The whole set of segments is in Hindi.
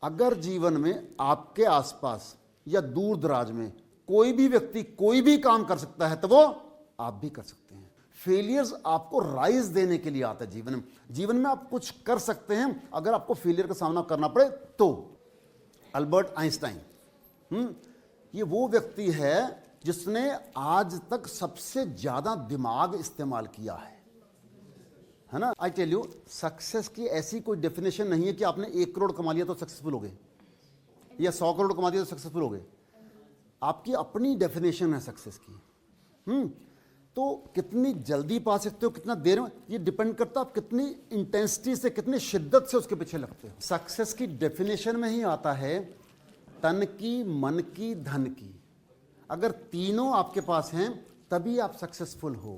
अगर जीवन में आपके आसपास या दूर दराज में कोई भी व्यक्ति कोई भी काम कर सकता है तो वो आप भी कर सकते हैं। फेलियर्स आपको राइज देने के लिए आता है। जीवन में आप कुछ कर सकते हैं अगर आपको फेलियर का सामना करना पड़े तो। अल्बर्ट आइंस्टाइन ये वो व्यक्ति है जिसने आज तक सबसे ज्यादा दिमाग इस्तेमाल किया है ना। आई टेल यू, सक्सेस की ऐसी कोई डेफिनेशन नहीं है कि आपने 1 करोड़ कमा लिया तो सक्सेसफुल हो गए या 100 करोड़ कमा दिया तो सक्सेसफुल हो गए। आपकी अपनी डेफिनेशन है सक्सेस की। तो कितनी जल्दी पा सकते हो, कितना देर में, ये डिपेंड करता है आप कितनी इंटेंसिटी से, कितनी शिद्दत से उसके पीछे लगते हो। सक्सेस की डेफिनेशन में ही आता है तन की, मन की, धन की। अगर तीनों आपके पास हैं तभी आप सक्सेसफुल हो।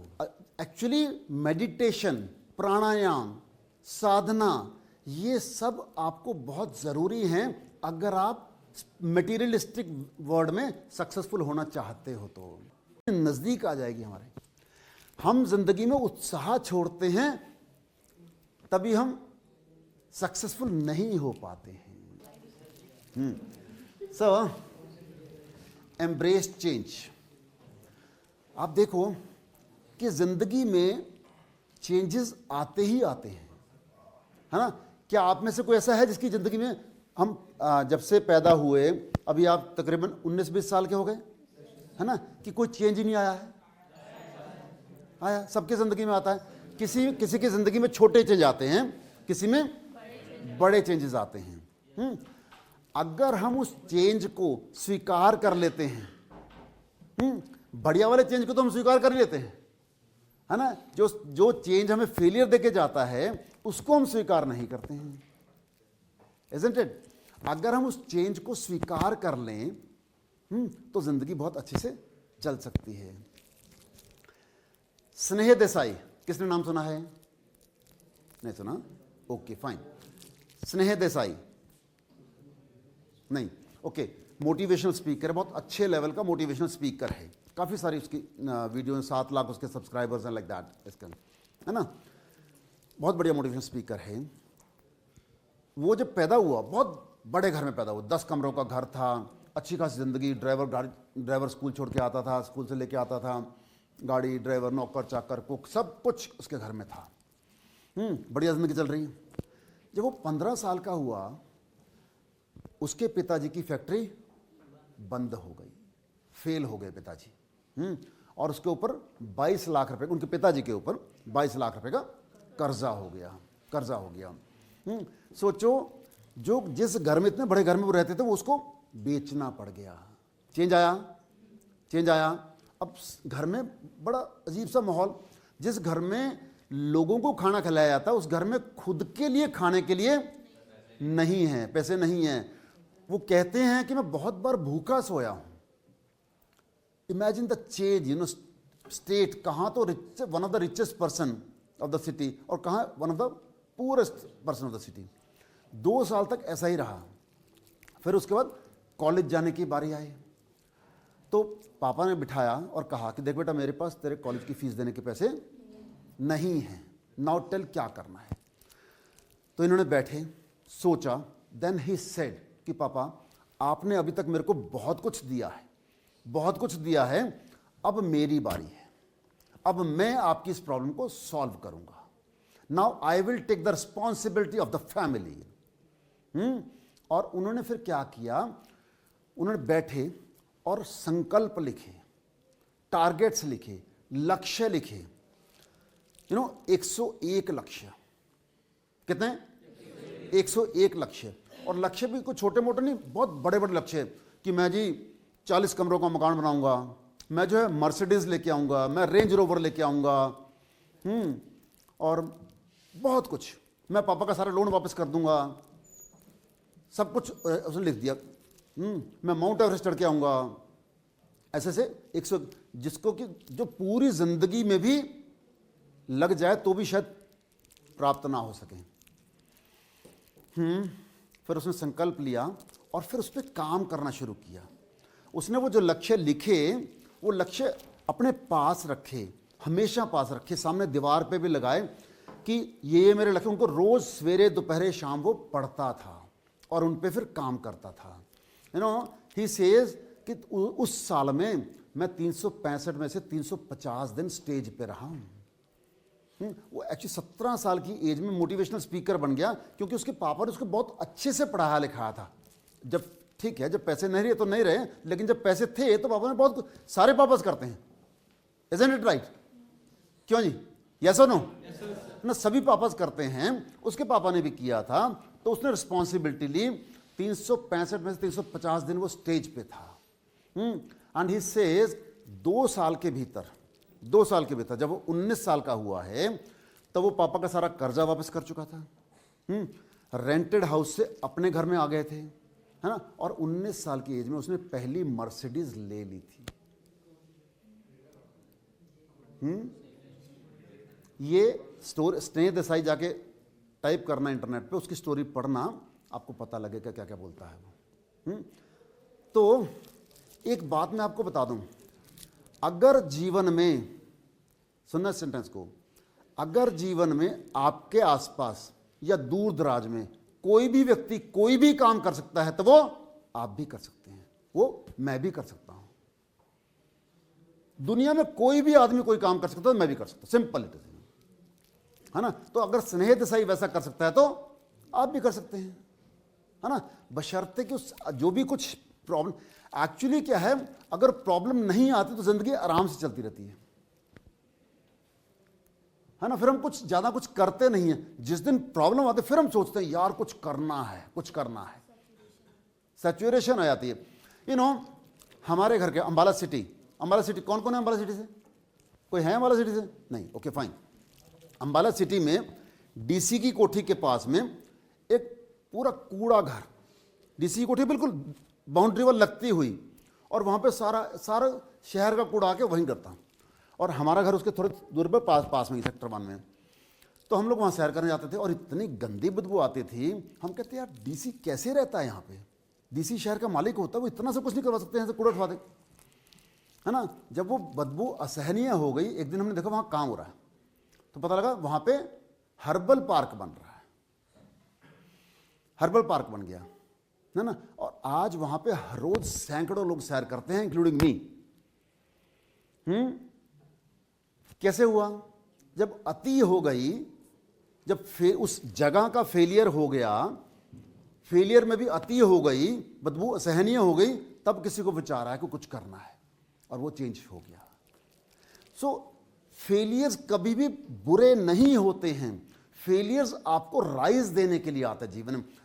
एक्चुअली मेडिटेशन, प्राणायाम, साधना, ये सब आपको बहुत ज़रूरी हैं अगर आप मटेरियलिस्टिक वर्ल्ड में सक्सेसफुल होना चाहते हो। तो नज़दीक आ जाएगी हमारे। हम जिंदगी में उत्साह छोड़ते हैं तभी हम सक्सेसफुल नहीं हो पाते हैं। सो एम्ब्रेस चेंज। आप देखो कि जिंदगी में चेंजेस आते ही आते हैं, है ना। क्या आप में से कोई ऐसा है जिसकी जिंदगी में, हम जब से पैदा हुए अभी आप तकरीबन 19-20 साल के हो गए, है ना, कि कोई चेंज ही नहीं आया है? आया, सबकी जिंदगी में आता है। किसी की जिंदगी में छोटे चेंज आते हैं, किसी में बड़े चेंजेस आते हैं। अगर हम उस चेंज को स्वीकार कर लेते हैं, बढ़िया वाले चेंज को तो हम स्वीकार कर लेते हैं, है ना। जो चेंज हमें फेलियर देके जाता है उसको हम स्वीकार नहीं करते हैं, isn't it? अगर हम उस चेंज को स्वीकार कर लें तो जिंदगी बहुत अच्छे से चल सकती है। स्नेह देसाई, किसने नाम सुना है? नहीं सुना? Okay fine. स्नेह देसाई नहीं, ओके, मोटिवेशनल स्पीकर है, बहुत अच्छे लेवल का मोटिवेशनल स्पीकर है। काफ़ी सारी उसकी वीडियो, 7 लाख उसके सब्सक्राइबर्स हैं, लाइक दैट, इसका, है ना। बहुत बढ़िया मोटिवेशनल स्पीकर है। वो जब पैदा हुआ बहुत बड़े घर में पैदा हुआ, 10 कमरों का घर था, अच्छी खासी ज़िंदगी, ड्राइवर स्कूल छोड़ के आता था, स्कूल से लेके आता था, गाड़ी, ड्राइवर, नौकर चाकर, कुक, सब कुछ उसके घर में था। बढ़िया ज़िंदगी चल रही है। जब वो 15 साल का हुआ उसके पिताजी की फैक्ट्री बंद हो गई, फेल हो गए पिताजी। और उसके ऊपर 22 लाख रुपए, उनके पिताजी के ऊपर 22 लाख रुपए का कर्जा हो गया। सोचो, जो जिस घर में, इतने बड़े घर में वो रहते थे, वो उसको बेचना पड़ गया। चेंज आया। अब घर में बड़ा अजीब सा माहौल। जिस घर में लोगों को खाना खिलाया जाता है उस घर में खुद के लिए खाने के लिए नहीं है, पैसे नहीं हैं। वो कहते हैं कि मैं बहुत बार भूखा सोया हूं। इमेजिन द चेंज, स्टेट, कहां तो one of the richest person of the city और कहां one of the poorest person of the city. 2 साल तक ऐसा ही रहा। फिर उसके बाद कॉलेज जाने की बारी आई तो पापा ने बिठाया और कहा कि देख बेटा, मेरे पास तेरे कॉलेज की फीस देने के पैसे नहीं हैं, नाउ टेल क्या करना है। तो इन्होंने बैठे, सोचा, देन ही सेड कि पापा, आपने अभी तक मेरे को बहुत कुछ दिया है, अब मेरी बारी है, अब मैं आपकी इस प्रॉब्लम को सॉल्व करूंगा। Now I will take the responsibility of the family. और उन्होंने फिर क्या किया, उन्होंने बैठे और संकल्प लिखे, टारगेट्स लिखे, लक्ष्य लिखे। 101 लक्ष्य। कितने? 101 लक्ष्य। और लक्ष्य भी कोई छोटे मोटे नहीं, बहुत बड़े बड़े लक्ष्य कि मैं जी 40 कमरों का मकान बनाऊंगा, मैं जो है मर्सिडीज लेके आऊंगा, मैं रेंज रोवर लेके आऊंगा, और बहुत कुछ, मैं पापा का सारा लोन वापस कर दूंगा, सब कुछ उसने लिख दिया। मैं माउंट एवरेस्ट चढ़ के आऊंगा। ऐसे से 100, जिसको कि जो पूरी जिंदगी में भी लग जाए तो भी शायद प्राप्त ना हो सके। फिर उसने संकल्प लिया और फिर उस पर काम करना शुरू किया। उसने वो जो लक्ष्य लिखे, वो लक्ष्य अपने पास रखे, हमेशा पास रखे, सामने दीवार पे भी लगाए कि ये मेरे लक्ष्य। उनको रोज सवेरे दोपहर शाम वो पढ़ता था और उन पे फिर काम करता था। यू नो ही सेज कि उस साल में मैं 365 में से 350 दिन स्टेज पे रहा हूँ। वो एक्चुअली 17 साल की एज में मोटिवेशनल स्पीकर बन गया, क्योंकि उसके पापा ने उसको बहुत अच्छे से पढ़ाया लिखाया था। जब ठीक है, जब पैसे नहीं रहे तो नहीं रहे, लेकिन जब पैसे थे तो पापा ने बहुत सारे पापास करते हैं, इजंट इट राइट? क्यों जी, यस और नो? ना, सभी पापास करते हैं, उसके पापा ने भी किया था, तो उसने रिस्पॉन्सिबिलिटी ली। 365 में से 350 दिन वो स्टेज पे था। एंड ही सेज 2 साल के भीतर जब वो 19 साल का हुआ है, तब वो पापा का सारा कर्जा वापस कर चुका था। रेंटेड हाउस से अपने घर में आ गए थे, है ना, और 19 साल की एज में उसने पहली मर्सिडीज ले ली थी। ये स्टोरी स्नेह देसाई जाके टाइप करना इंटरनेट पे, उसकी स्टोरी पढ़ना, आपको पता लगेगा क्या क्या बोलता है वो। तो एक बात मैं आपको बता दूं, अगर जीवन में, सुनना सेंटेंस को, अगर जीवन में आपके आसपास या दूर दराज में कोई भी व्यक्ति कोई भी काम कर सकता है, तो वो आप भी कर सकते हैं, वो मैं भी कर सकता हूं। दुनिया में कोई भी आदमी कोई काम कर सकता है, मैं भी कर सकता हूं, सिंपल इट इज, है ना। तो अगर स्नेह देसाई वैसा कर सकता है तो आप भी कर सकते हैं, है ना, बशर्ते कि उस जो भी कुछ प्रॉब्लम, एक्चुअली क्या है, अगर प्रॉब्लम नहीं आती तो जिंदगी आराम से चलती रहती है ना। फिर हम कुछ ज्यादा कुछ करते नहीं है। जिस दिन प्रॉब्लम आती है फिर हम सोचते हैं यार कुछ करना है, सैचुरेशन आ जाती है। यू नो, हमारे घर के अंबाला सिटी, कौन कौन है अंबाला सिटी से? कोई है अंबाला सिटी से? नहीं, ओके फाइन। अंबाला सिटी में डीसी की कोठी के पास में एक पूरा कूड़ा घर, डीसी की कोठी बिल्कुल बाउंड्री वॉल लगती हुई, और वहाँ पे सारा शहर का कूड़ा आके वहीं करता, और हमारा घर उसके थोड़े दूर पर पास में ही, सेक्टर 1 में। तो हम लोग वहाँ सैर करने जाते थे और इतनी गंदी बदबू आती थी, हम कहते यार डीसी कैसे रहता है यहाँ पे? डीसी शहर का मालिक होता है, वो इतना सब कुछ नहीं करवा सकते हैं, कूड़ा उठवा दे, है ना। जब वो बदबू असहनीय हो गई, एक दिन हमने देखा वहाँ काम हो रहा है, तो पता लगा वहाँ पे हर्बल पार्क बन रहा है, हर्बल पार्क बन गया, है ना। और आज वहाँ पे हर रोज सैकड़ों लोग सैर करते हैं, इंक्लूडिंग मी। कैसे हुआ? जब अति हो गई, जब उस जगह का फेलियर हो गया, फेलियर में भी अति हो गई, बदबू असहनीय हो गई, तब किसी को विचार आया कि कुछ करना है, और वो चेंज हो गया। सो फेलियर्स कभी भी बुरे नहीं होते हैं, फेलियर्स आपको राइज देने के लिए आता है।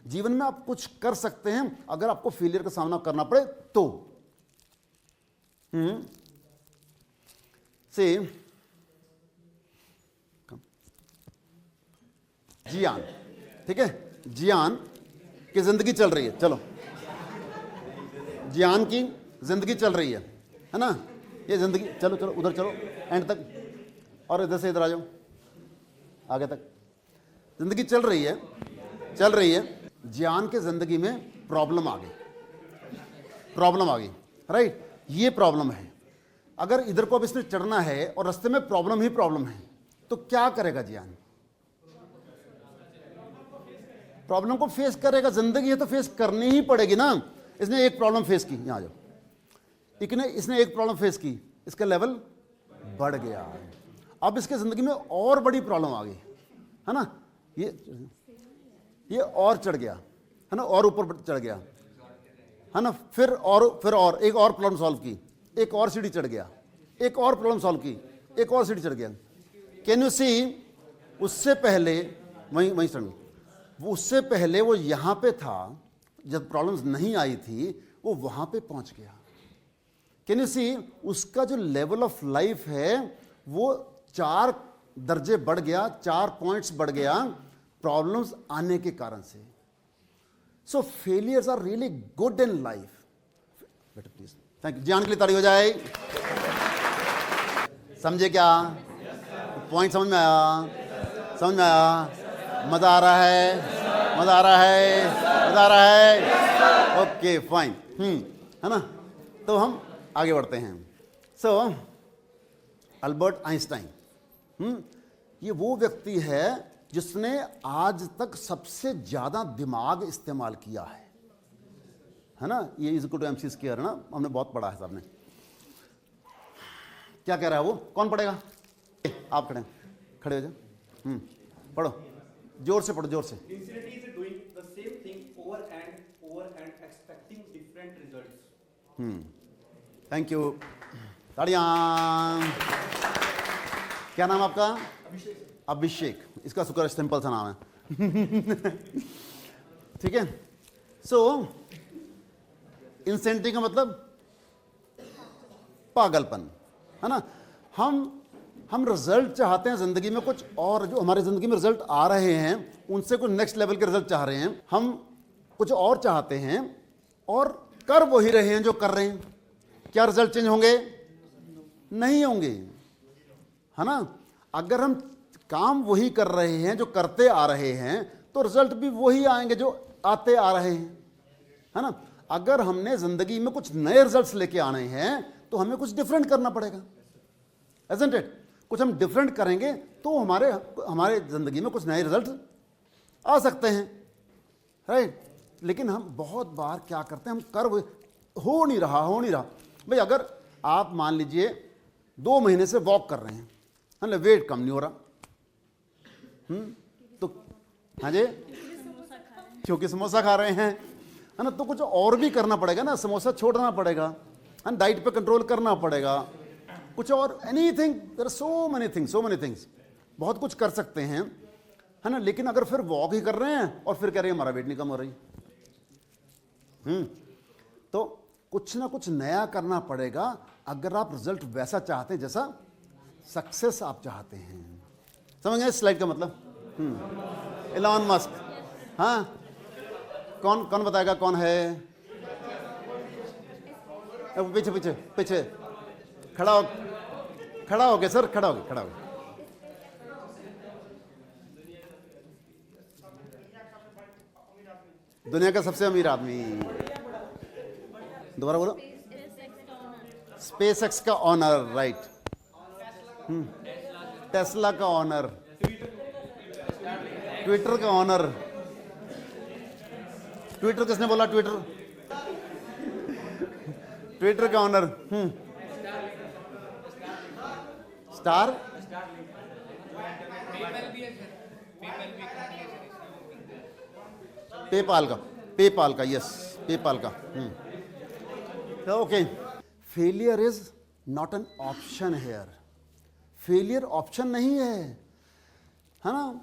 जीवन में आप कुछ कर सकते हैं अगर आपको फेलियर का सामना करना पड़े तो। से जियान, ठीक है, जियान की जिंदगी चल रही है, चलो जियान की जिंदगी चल रही है ना, ये जिंदगी, चलो उधर चलो एंड तक, और इधर से इधर आ जाओ आगे तक। जिंदगी चल रही है, जियान के जिंदगी में प्रॉब्लम आ गई, राइट। ये प्रॉब्लम है, अगर इधर को अब इसने चढ़ना है और रास्ते में प्रॉब्लम ही प्रॉब्लम है, तो क्या करेगा जियान? प्रॉब्लम को फेस करेगा, जिंदगी है तो फेस करनी ही पड़ेगी ना। इसने एक प्रॉब्लम फेस की, यहां जाओ, इसने एक प्रॉब्लम फेस की, इसका लेवल बढ़ गया, अब इसके जिंदगी में और बड़ी प्रॉब्लम आ गई, है ना। ये और चढ़ गया, है ना, और ऊपर चढ़ गया, है ना, फिर एक और प्रॉब्लम सॉल्व की, एक और सीढ़ी चढ़ गया, एक और प्रॉब्लम सॉल्व की, एक और सीढ़ी चढ़ गया। Can you see? उससे पहले वहीं चढ़, उससे पहले वो यहां पे था, जब प्रॉब्लम्स नहीं आई थी, वो वहां पे पहुंच गया। Can you see? उसका जो लेवल ऑफ लाइफ है वो 4 दर्जे बढ़ गया, 4 पॉइंट्स बढ़ गया प्रॉब्लम्स आने के कारण से। So failures are really good in life. बेटा प्लीज, थैंक यू। जियान के लिए ताड़ी हो जाए। समझे क्या? पॉइंट समझ में आया? मजा आ रहा है? ओके फाइन, है ना। तो हम आगे बढ़ते हैं। अल्बर्ट आइंस्टाइन, ये वो व्यक्ति है जिसने आज तक सबसे ज्यादा दिमाग इस्तेमाल किया है ना? E is equal to MC square है ना, हमने बहुत पढ़ा है साहब ने। क्या कह रहा है वो? कौन पढ़ेगा? आप खड़े हो जाओ। पढ़ो, जोर से पढ़ो, जोर से। Insanity is doing the same thing over and expecting different results. Thank you, ताड़ियां। क्या नाम आपका? अभिषेक। इसका शुक्र है, सिंपल सा नाम है। ठीक है। सो इंसेंटिव का मतलब पागलपन है ना। हम रिजल्ट चाहते हैं जिंदगी में कुछ और, जो हमारे जिंदगी में रिजल्ट आ रहे हैं उनसे कुछ नेक्स्ट लेवल के रिजल्ट चाह रहे हैं। हम कुछ और चाहते हैं और कर वही रहे हैं जो कर रहे हैं। क्या रिजल्ट चेंज होंगे? नहीं होंगे, है ना। अगर हम काम वही कर रहे हैं जो करते आ रहे हैं तो रिजल्ट भी वही आएंगे जो आते आ रहे हैं, है ना। अगर हमने जिंदगी में कुछ नए रिजल्ट्स लेके आने हैं तो हमें कुछ डिफरेंट करना पड़ेगा, isn't it? कुछ हम डिफरेंट करेंगे तो हमारे जिंदगी में कुछ नए रिजल्ट आ सकते हैं, राइट। लेकिन हम बहुत बार क्या करते हैं, हम कर हो नहीं रहा भाई। अगर आप मान लीजिए 2 महीने से वॉक कर रहे हैं, है ना, वेट कम नहीं हो रहा, तो हाँ जी, क्योंकि समोसा खा रहे हैं, है ना, तो कुछ और भी करना पड़ेगा ना। समोसा छोड़ना पड़ेगा, है ना, डाइट पे कंट्रोल करना पड़ेगा, कुछ और, anything, there are so many things, बहुत कुछ कर सकते हैं, है ना। लेकिन अगर फिर वॉक ही कर रहे हैं और फिर कह रहे हैं हमारा वेट नहीं कम हो रही, तो कुछ ना कुछ नया करना पड़ेगा अगर आप रिजल्ट वैसा चाहते हैं जैसा सक्सेस आप चाहते हैं। समझ गए स्लाइड का मतलब? एलॉन मस्क, हाँ, कौन बताएगा कौन है? पीछे खड़ा हो गया सर, खड़ा हो गया। दुनिया का सबसे अमीर आदमी, दोबारा बोलो। स्पेसएक्स का ऑनर, राइट। टेस्ला का ऑनर, ट्विटर का ऑनर। ट्विटर किसने बोला? ट्विटर का ऑनर, स्टार, पेपाल का, यस, पेपाल का। Okay, failure is not an option here. Failure option नहीं है ना।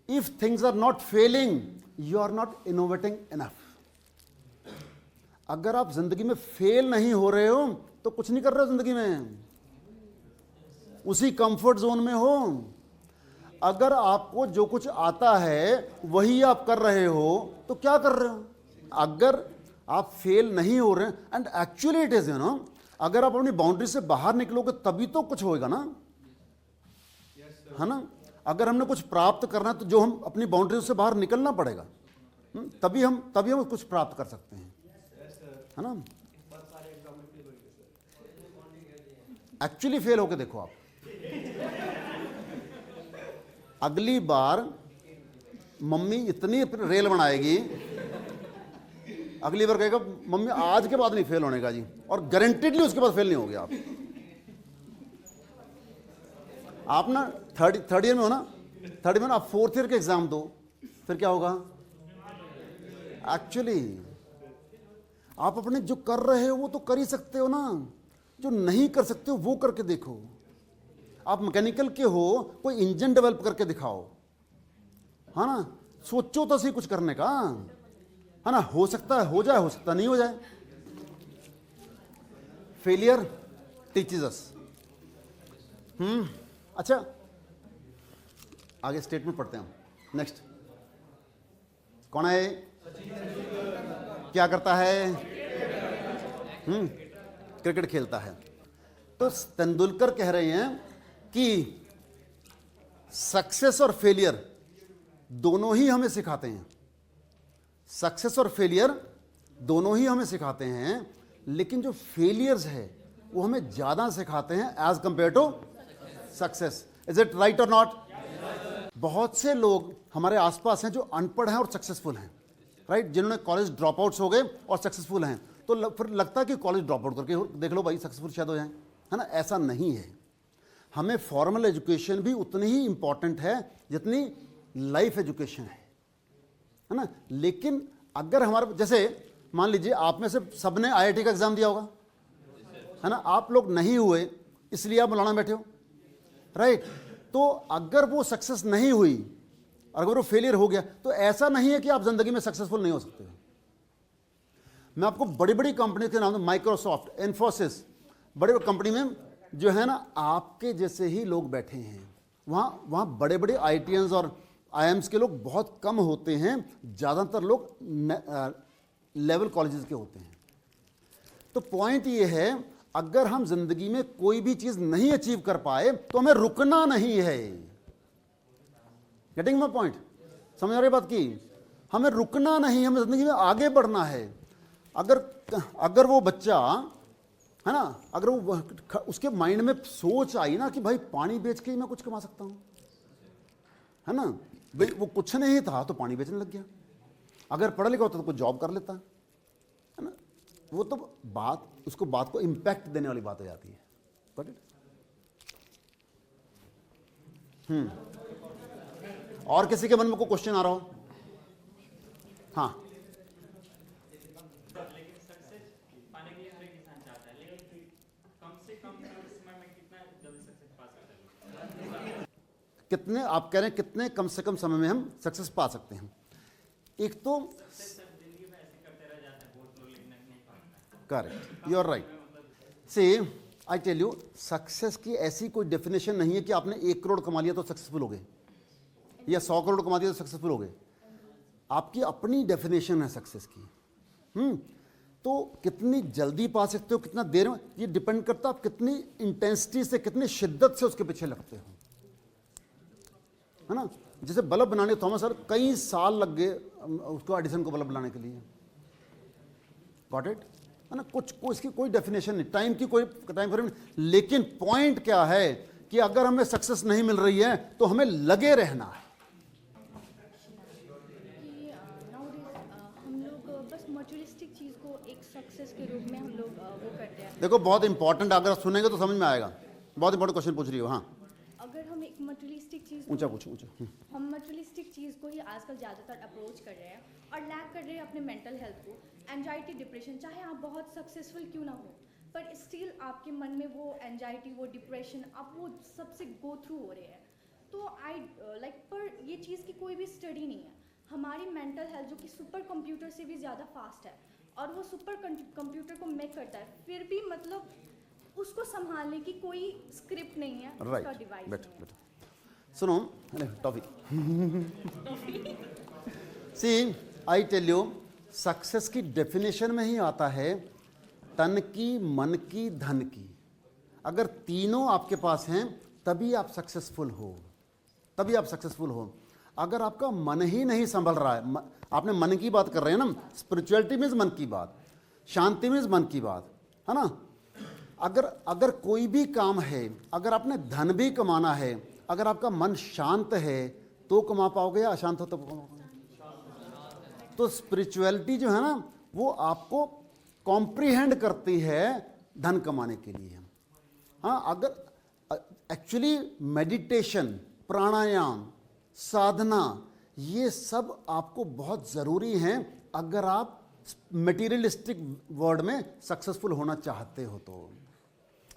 If things are not failing, you are not innovating enough. अगर आप जिंदगी में फेल नहीं हो रहे हो तो कुछ नहीं कर रहे हो जिंदगी में, उसी कंफर्ट जोन में हो। अगर आपको जो कुछ आता है वही आप कर रहे हो तो क्या कर रहे हो? अगर आप फेल नहीं हो रहे हैं, एंड एक्चुअली इट इज, अगर आप अपनी बाउंड्री से बाहर निकलोगे तभी तो कुछ होएगा ना, है ना। अगर हमने कुछ प्राप्त करना है तो जो हम अपनी बाउंड्री से बाहर निकलना पड़ेगा, तभी हम कुछ प्राप्त कर सकते हैं, है ना। एक्चुअली फेल होके देखो आप, अगली बार मम्मी इतनी रेल बनाएगी, अगली बार कहेगा मम्मी आज के बाद नहीं फेल होने का जी, और गारंटेडली उसके बाद फेल नहीं होगे आप ना थर्ड ईयर में हो ना, थर्ड ईयर में आप 4th ईयर के एग्जाम दो, फिर क्या होगा? एक्चुअली आप अपने जो कर रहे हो वो तो कर ही सकते हो ना, जो नहीं कर सकते हो वो करके देखो। आप मैकेनिकल के हो, कोई इंजन डेवलप करके दिखाओ, है ना। सोचो तो सही कुछ करने का, है ना। हो सकता है हो जाए, हो सकता नहीं हो जाए। Failure teaches us. अच्छा, आगे स्टेटमेंट पढ़ते हैं। नेक्स्ट, कौन है? क्या करता है? क्रिकेट खेलता है। तो तेंदुलकर कह रहे हैं कि सक्सेस और फेलियर दोनों ही हमें सिखाते हैं। सक्सेस और फेलियर दोनों ही हमें सिखाते हैं, लेकिन जो फेलियर्स है वो हमें ज्यादा सिखाते हैं as compare to success. Is it right और नॉट? बहुत से लोग हमारे आसपास हैं जो अनपढ़ हैं और सक्सेसफुल हैं, राइट, जिन्होंने कॉलेज ड्रॉप आउट्स हो गए और सक्सेसफुल हैं, तो फिर लगता है कि कॉलेज ड्रॉप आउट करके देख लो भाई सक्सेसफुल शायद हो जाए, है ना। ऐसा नहीं है। हमें फॉर्मल एजुकेशन भी उतनी ही इंपॉर्टेंट है जितनी लाइफ एजुकेशन है ना। लेकिन अगर हमारे, जैसे मान लीजिए आप में से सबने IIT का एग्जाम दिया होगा, है ना, आप लोग नहीं हुए इसलिए आप मौलाना बैठे हो, राइट। तो अगर वो सक्सेस नहीं हुई, अगर वो फेलियर हो गया, तो ऐसा नहीं है कि आप जिंदगी में सक्सेसफुल नहीं हो सकते। मैं आपको बड़ी बड़ी कंपनी के नाम, माइक्रोसॉफ्ट, इन्फोसिस, बड़े बड़े कंपनी में जो है ना आपके जैसे ही लोग बैठे हैं। वहाँ बड़े बड़े IITians और IIMs के लोग बहुत कम होते हैं, ज़्यादातर लोग लेवल कॉलेजेस के होते हैं। तो पॉइंट ये है, अगर हम जिंदगी में कोई भी चीज़ नहीं अचीव कर पाए तो हमें रुकना नहीं है। Getting my point? समझ आ रही बात की? हमें रुकना नहीं, हमें जिंदगी में आगे बढ़ना है। अगर वो बच्चा, है ना, अगर वो उसके माइंड में सोच आई ना कि भाई पानी बेच के ही मैं कुछ कमा सकता हूं, है ना, भाई वो कुछ नहीं था तो पानी बेचने लग गया। अगर पढ़ा लिखा होता तो कुछ जॉब कर लेता, है ना। वो तो बात को इम्पैक्ट देने वाली बात हो जाती है। Got it? और किसी के मन में कोई क्वेश्चन आ रहा हो? हाँ, लेकिन सक्सेस पाने के लिए हर एक इंसान चाहता है, लेकिन कम से कम समय में कितना जल्दी सक्सेस पा सकता है? कितने, आप कह रहे हैं कितने कम से कम समय में हम सक्सेस पा सकते हैं? एक तो जिंदगी में ऐसे करते रह जाते हैं बहुत लोग, लेकिन नहीं पाते। Correct, you are right. See, I tell you, success की ऐसी कोई डेफिनेशन नहीं है कि आपने 1 करोड़ कमा लिया तो सक्सेसफुल हो गए, या 100 करोड़ कमा दिया तो सक्सेसफुल हो गए। आपकी अपनी डेफिनेशन है सक्सेस की। तो कितनी जल्दी पा सकते हो, कितना देर में, ये डिपेंड करता है आप कितनी इंटेंसिटी से, कितनी शिद्दत से उसके पीछे लगते हो, है ना। जैसे बल्ब बनाने, थॉमस सर कई साल लग गए उसको, एडिसन को बल्ब बनाने के लिए। Got it? है ना, इसकी कोई डेफिनेशन नहीं, टाइम की कोई टाइम फ्रेम नहीं। लेकिन पॉइंट क्या है कि अगर हमें सक्सेस नहीं मिल रही है तो हमें लगे रहना है। हम लोग बस मटेरियलिस्टिक चीज़ को एक सक्सेस के रूप में हम लोग वो करते हैं। देखो बहुत इंपॉर्टेंट, अगर आप सुनेंगे तो समझ में आएगा। बहुत इंपॉर्टेंट क्वेश्चन पूछ रही हो। हाँ, अगर हम एक मटेरियलिस्टिक चीज़, ऊंचा पूछो, ऊंचा। हम मटेरियलिस्टिक चीज़ को ही आजकल ज़्यादातर अप्रोच कर रहे हैं और लैक कर रहे हैं अपने मेंटल हेल्थ को। एंजाइटी, डिप्रेशन, चाहे आप बहुत सक्सेसफुल क्यों ना हो, पर स्टिल आपके मन में वो एंजाइटी, वो डिप्रेशन, आप वो सबसे गो थ्रू हो रहे हैं। तो पर ये चीज़ की कोई भी स्टडी नहीं है। हमारी मेंटल हेल्थ जो कि सुपर कंप्यूटर से भी ज़्यादा फास्ट है, और वो सुपर कंप्यूटर को मेक करता है, फिर भी मतलब उसको संभालने की कोई स्क्रिप्ट नहीं है, उसका राइट, डिवाइस बेटर नहीं है। बेटर। सुनो, अरे toffee. See, I tell you, success की डेफिनेशन में ही आता है तन की, मन की, धन की। अगर तीनों आपके पास हैं तभी आप सक्सेसफुल हो, तभी आप सक्सेसफुल हो। अगर आपका मन ही नहीं संभल रहा है, आपने मन की बात कर रहे हैं ना, स्पिरिचुअलिटी मीन्स मन की बात, शांति मीन्स मन की बात, है ना। अगर कोई भी काम है, अगर आपने धन भी कमाना है, अगर आपका मन शांत है तो कमा पाओगे, या अशांत हो तो कमा पाओगे? तो स्पिरिचुअलिटी जो है ना, वो आपको कॉम्प्रीहेंड करती है धन कमाने के लिए। हाँ, अगर एक्चुअली मेडिटेशन, प्राणायाम, साधना, ये सब आपको बहुत ज़रूरी हैं अगर आप मटेरियलिस्टिक वर्ल्ड में सक्सेसफुल होना चाहते हो। तो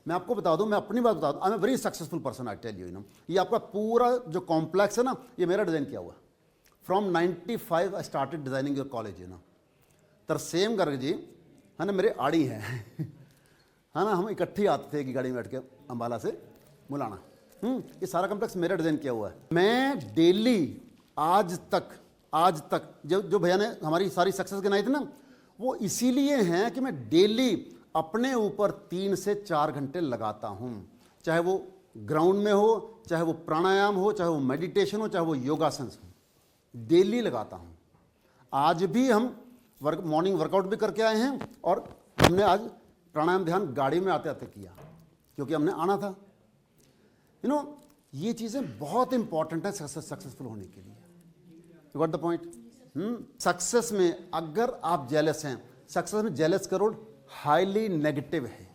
मैं आपको बता दूं, मैं अपनी बात बता दूं, I am a very successful person, I tell you no. ये आपका पूरा जो कॉम्प्लेक्स है ना, ये मेरा डिज़ाइन किया हुआ। From 95 I started designing your college, you know. Tarsem Garg ji, है ना, मेरे आड़ी हैं, है ना। हम इकट्ठे आते थे कि गाड़ी में बैठ के अम्बाला से मुलाना। ये सारा कॉम्प्लेक्स मेरा डिज़ाइन किया हुआ है। मैं डेली आज तक जो भैया ने हमारी सारी सक्सेस गिनाई थी ना, वो इसीलिए हैं कि मैं डेली अपने ऊपर 3 से 4 घंटे लगाता हूँ। चाहे वो ग्राउंड में हो, चाहे वो प्राणायाम हो, चाहे वो मेडिटेशन हो, चाहे वो योगासन हो, डेली लगाता हूँ। आज भी हम मॉर्निंग वर्कआउट भी करके आए हैं, और हमने आज प्राणायाम ध्यान गाड़ी में आते आते किया, क्योंकि हमने आना था। यू नो, ये चीज़ें बहुत इंपॉर्टेंट है सक्सेसफुल होने के लिए। You got the point? Success में अगर आप जेलस हैं, सक्सेस में जेलस करोड़ हाईली नेगेटिव है,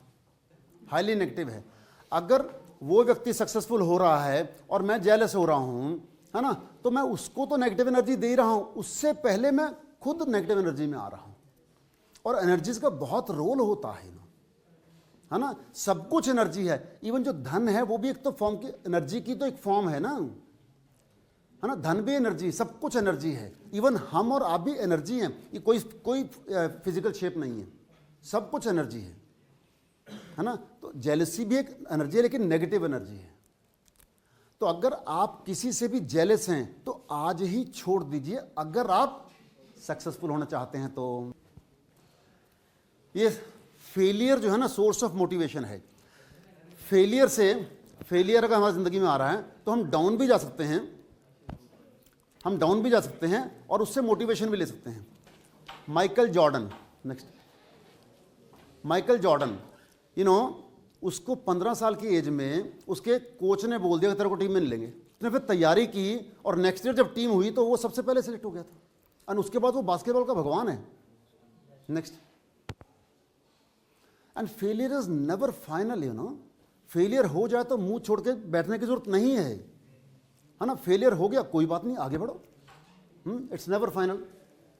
हाईली नेगेटिव है। अगर वो व्यक्ति सक्सेसफुल हो रहा है और मैं जेलस हो रहा हूं, है ना, तो मैं उसको तो नेगेटिव एनर्जी दे रहा हूं, उससे पहले मैं खुद नेगेटिव एनर्जी में आ रहा हूं। और एनर्जीज का बहुत रोल होता है ना, सब कुछ एनर्जी है। इवन जो धन है वो भी एक तो फॉर्म की एनर्जी की तो एक फॉर्म है ना, धन भी एनर्जी, सब कुछ एनर्जी है। इवन हम और आप भी एनर्जी हैं, ये कोई फिजिकल शेप नहीं है, सब कुछ एनर्जी है ना। तो जेलसी भी एक एनर्जी है, लेकिन नेगेटिव एनर्जी है। तो अगर आप किसी से भी जेलस हैं तो आज ही छोड़ दीजिए, अगर आप सक्सेसफुल होना चाहते हैं तो। ये फेलियर जो है ना, सोर्स ऑफ मोटिवेशन है। फेलियर अगर हमारी ज़िंदगी में आ रहा है तो हम डाउन भी जा सकते हैं, और उससे मोटिवेशन भी ले सकते हैं। Michael Jordan, next. Michael Jordan, उसको 15 साल की एज में उसके कोच ने बोल दिया कि तेरे को टीम में नहीं लेंगे। उसने फिर तैयारी की और नेक्स्ट ईयर जब टीम हुई तो वो सबसे पहले सेलेक्ट हो गया था, और उसके बाद वो बास्केटबॉल का भगवान है। Next. And failure is never final, failure हो जाए तो मुंह छोड़ के बैठने की जरूरत नहीं है ना। फेलियर हो गया, कोई बात नहीं, आगे बढ़ो, it's never final.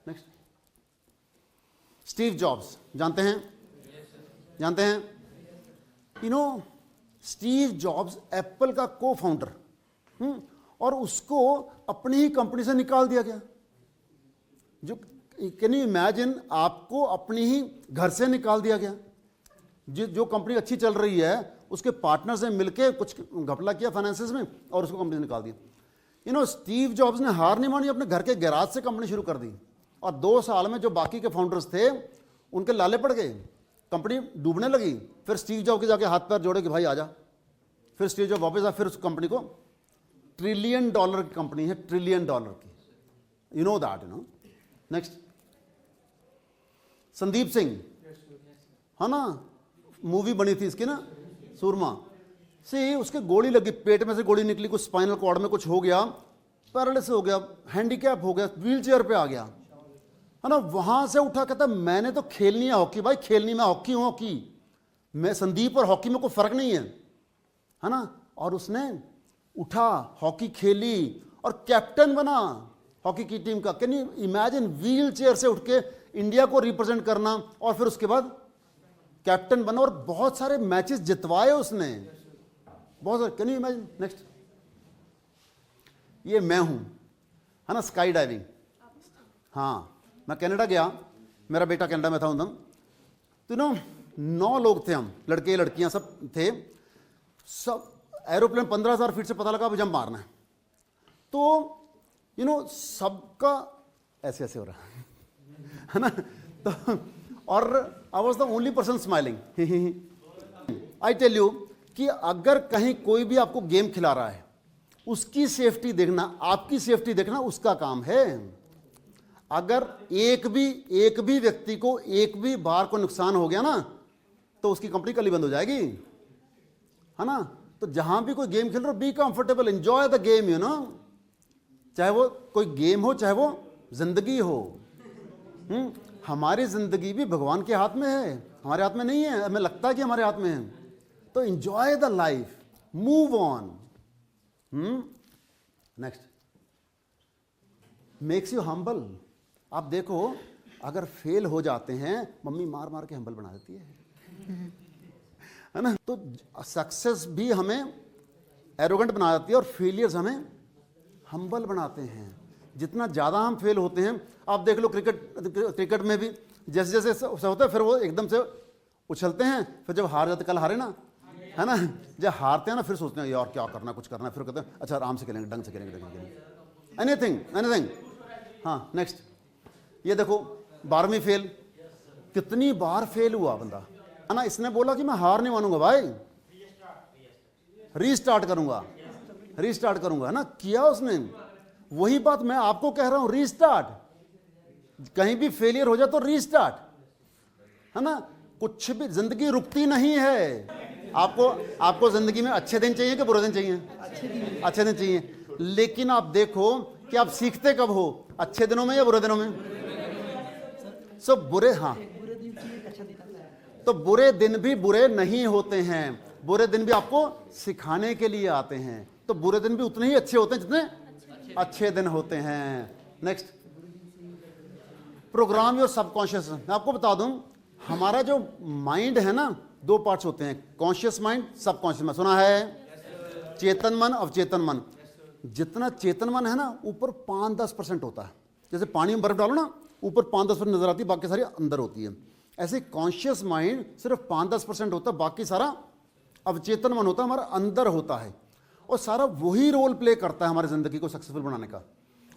Next. Steve jobs, जानते हैं? स्टीव जॉब्स एप्पल का को फाउंडर, और उसको अपनी ही कंपनी से निकाल दिया गया। जो कैन यू इमेजिन, आपको अपनी ही घर से निकाल दिया गया। जो कंपनी अच्छी चल रही है उसके पार्टनर से मिलके कुछ घपला किया फाइनेंसेस में और उसको कंपनी से निकाल दिया। स्टीव जॉब्स ने हार नहीं मानी, अपने घर के गैराज से कंपनी शुरू कर दी, और 2 साल में जो बाकी के फाउंडर्स थे उनके लाले पड़ गए, कंपनी डूबने लगी। फिर स्टीव जॉब के जाके हाथ पैर जोड़े कि भाई आजा। फिर स्टीव जॉब वापस आया, फिर उस कंपनी को $1 ट्रिलियन की कंपनी है, $1 ट्रिलियन की, you know that, next. Sandeep Singh, है ना, मूवी बनी थी इसकी ना, सूरमा से, उसके गोली लगी, पेट में से गोली निकली, कुछ स्पाइनल कॉर्ड में कुछ हो गया, पैरालिसिस हो गया, हैंडीकैप हो गया, व्हीलचेयर पे आ गया, है ना। वहां से उठा, कहता मैंने तो खेलनी है हॉकी, भाई खेलनी, मैं हॉकी हूं, हॉकी मैं, संदीप और हॉकी में कोई फर्क नहीं है ना। और उसने उठा, हॉकी खेली और कैप्टन बना हॉकी की टीम का। Can you imagine, wheel chair से उठ के इंडिया को रिप्रेजेंट करना, और फिर उसके बाद कैप्टन बना, और बहुत सारे मैचेस जितवाए उसने, बहुत सारे। Can you imagine? नेक्स्ट। ये मैं हूं, है ना, स्काई डाइविंग। हाँ, मैं कनाडा गया, मेरा बेटा कनाडा में था उन दिन, तो 9 लोग थे हम, लड़के लड़कियां सब थे, सब एरोप्लेन 15,000 फीट से, पता लगा अब जंप मारना है, तो सबका ऐसे ऐसे हो रहा है ना। तो और I was the only person smiling. I tell you कि अगर कहीं कोई भी आपको गेम खिला रहा है, उसकी सेफ्टी देखना, आपकी सेफ्टी देखना उसका काम है। अगर एक भी व्यक्ति को एक भी बार को नुकसान हो गया ना, तो उसकी कंपनी कल ही बंद हो जाएगी, है ना। तो जहां भी कोई गेम खेल रहे हो, be comfortable, enjoy the game, चाहे वो कोई गेम हो, चाहे वो जिंदगी हो। हमारी जिंदगी भी भगवान के हाथ में है, हमारे हाथ में नहीं है। हमें लगता है कि हमारे हाथ में है, तो enjoy the life, move on. Next. Makes you humble. आप देखो, अगर फेल हो जाते हैं, मम्मी मार मार के हम्बल बना देती है ना। तो सक्सेस भी हमें एरोगेंट बना देती है, और फेलियर्स हमें हम्बल बनाते हैं। जितना ज़्यादा हम फेल होते हैं, आप देख लो क्रिकेट में भी जैसे जैसे होता है, फिर वो एकदम से उछलते हैं, फिर जब हार जाते, कल हारे ना, है ना, जब हारते हैं ना, फिर सोचते हैं यार क्या करना, कुछ करना, फिर कहते हैं अच्छा आराम से खेलेंगे, ढंग से खेलेंगे, एनीथिंग। हाँ, नेक्स्ट। ये देखो 12वीं फेल, कितनी बार फेल हुआ बंदा, है ना। इसने बोला कि मैं हार नहीं मानूंगा भाई, रीस्टार्ट करूंगा, है ना, किया उसने। वही बात मैं आपको कह रहा हूं, रीस्टार्ट। कहीं भी फेलियर हो जाए तो रीस्टार्ट, है ना। कुछ भी, जिंदगी रुकती नहीं है, आपको जिंदगी में अच्छे दिन चाहिए कि बुरे दिन चाहिए? अच्छे दिन चाहिए। लेकिन आप देखो कि आप सीखते कब हो, अच्छे दिनों में या बुरे दिनों में? सब बुरे, हाँ, तो बुरे दिन भी बुरे नहीं होते हैं, बुरे दिन भी आपको सिखाने के लिए आते हैं। तो बुरे दिन भी उतने ही अच्छे होते हैं जितने अच्छे दिन होते हैं। Next, programme your subconscious. मैं आपको बता दूं, हमारा जो माइंड है ना, दो पार्ट्स होते हैं, कॉन्शियस माइंड, सबकॉन्शियस माइंड। सुना है? चेतन मन, अवचेतन मन। जितना चेतन मन है ना, ऊपर 5-10% होता है। जैसे पानी में बर्फ डालो ना, ऊपर 5-10% नजर आती है, बाकी सारी अंदर होती है। ऐसे कॉन्शियस माइंड सिर्फ 5-10% होता है, बाकी सारा अवचेतन मन होता है, हमारा अंदर होता है, और सारा वही रोल प्ले करता है हमारी ज़िंदगी को सक्सेसफुल बनाने का।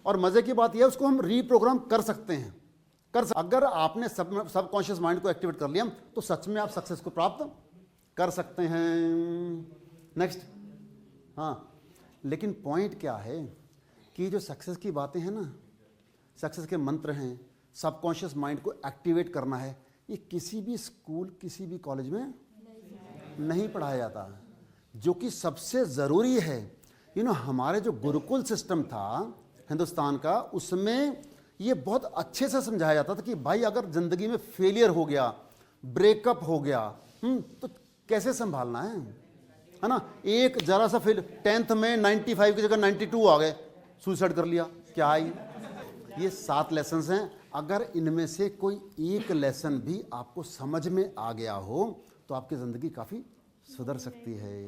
और मज़े की बात यह है, उसको हम रीप्रोग्राम कर सकते हैं। अगर आपने सबकॉन्शियस माइंड को एक्टिवेट कर लिया तो सच में आप सक्सेस को प्राप्त कर सकते हैं। नेक्स्ट, हाँ, लेकिन पॉइंट क्या है कि जो सक्सेस की बातें हैं ना, सक्सेस के मंत्र हैं, सबकॉन्शियस माइंड को एक्टिवेट करना है, ये किसी भी स्कूल, किसी भी कॉलेज में नहीं पढ़ाया जाता। जो कि सबसे ज़रूरी है, हमारे जो गुरुकुल सिस्टम था हिंदुस्तान का, उसमें ये बहुत अच्छे से समझाया जाता था कि भाई अगर ज़िंदगी में फेलियर हो गया, ब्रेकअप हो गया, तो कैसे संभालना है ना। एक जरा सा फेल, 10th में 95 की जगह 92 आ गए, सुसाइड कर लिया, क्या आई? ये 7 लेसन्स हैं। अगर इनमें से कोई एक लेसन भी आपको समझ में आ गया हो तो आपकी ज़िंदगी काफ़ी सुधर सकती है।